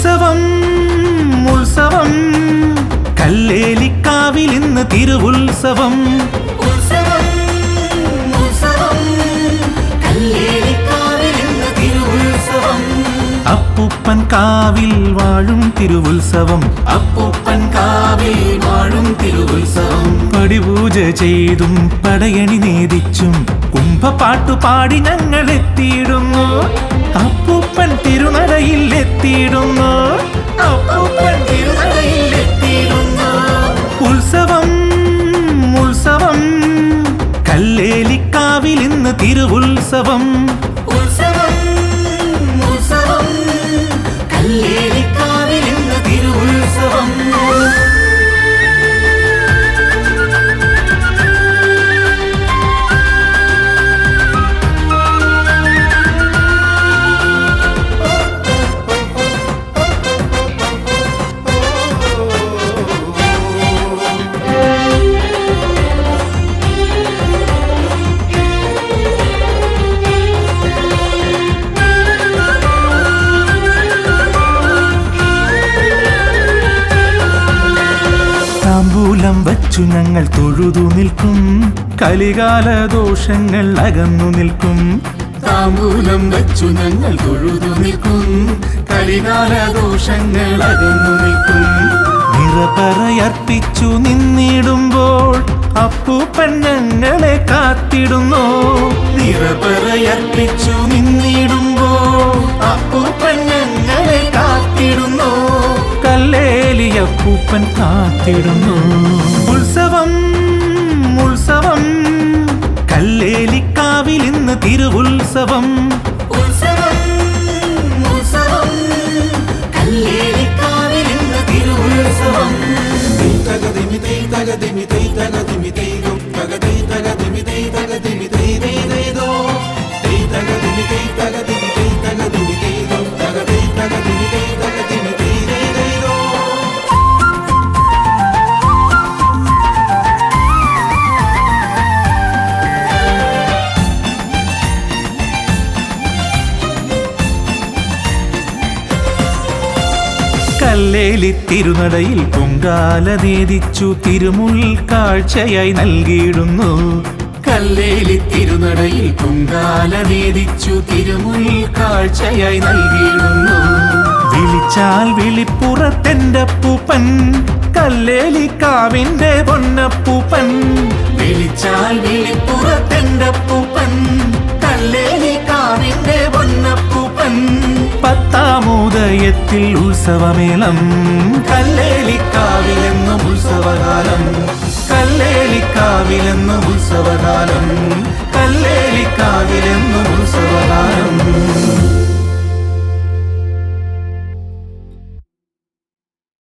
ഉത്സവം ഉത്സവം കല്ലേലിക്കാവിൽ ഇന്ന് തിരുവുത്സവം. അപ്പൂപ്പൻ കാവിൽ വാഴും തിരുവുത്സവം. അപ്പൂപ്പൻ കാവിൽ വാഴും തിരുവുത്സവം. പടിപൂജ ചെയ്തും പടയണി നേദിച്ചും കുംഭപ്പാട്ടുപാടി ഞങ്ങൾ എത്തിയിടുന്നു. അപ്പൂപ്പൻ തിരുനടയിൽ എത്തിയിടുന്നു. അപ്പൂപ്പൻ തിരുനടയിൽ എത്തിയിടുന്നു. ഉത്സവം ഉത്സവം കല്ലേലിക്കാവിൽ ഇന്ന് തിരുവുത്സവം. കല്ലേലിക്കാവിൽ ഇന്ന് തിരുവുത്സവം. താമ്പൂലം വച്ചു ഞങ്ങൾ തൊഴുതു നിൽക്കും. കലികാല ദോഷങ്ങൾ അകന്നു നിൽക്കും. താമ്പൂലം വച്ചു ഞങ്ങൾ തൊഴുതു നിൽക്കും. കലികാല ദോഷങ്ങൾ അകന്നു നിൽക്കും. നിറപറയർപ്പിച്ചു നിന്നിടുമ്പോൾ അപ്പൂപ്പൻ ഞങ്ങളെ കാത്തിടുന്നു. നിറപറയർപ്പിച്ചു നിന്നിടുമ്പോൾ അപ്പൂപ്പൻ ഞങ്ങളെ കാത്തിടുന്നു. കല്ലേലിയപ്പൂപ്പൻ കാത്തിടുന്നു. ഉത്സവം ഉത്സവം കല്ലേലിക്കാവിൽ ഇന്ന് തിരുവുത്സവം. കല്ലേലിക്കാവിൽ ഇന്ന് തിരുവുത്സവം. കല്ലേലി തിരുനടയിൽ പൊങ്കാല നേദിച്ചു തിരുമുൽ കാഴ്ചയായി നൽകിയിടുന്നു. കല്ലേലി തിരുനടയിൽ പൊങ്കാല നേദിച്ചു തിരുമുൽ കാഴ്ചയായി നൽകിയിടുന്നു. വിളിച്ചാൽ വിളിപ്പുറത്തെന്റെ പൂപ്പൻ കല്ലേലിക്കാവിന്റെ പൊന്നപ്പൂപ്പൻ. വിളിച്ചാൽ വിളിപ്പുറത്തെന്റെ പൂപ്പൻ കല്ലേലിക്കാവിന്റെ പൊന്നപ്പൂപ്പൻ. പത്താമുദയത്തിൽ ഉത്സവമേളം കല്ലേലിക്കാവിലെന്നും ഉത്സവകാലം. കല്ലേലിക്കാവിലെന്നും ഉത്സവകാലം. കല്ലേലിക്കാവിലെന്നും ഉത്സവകാലം.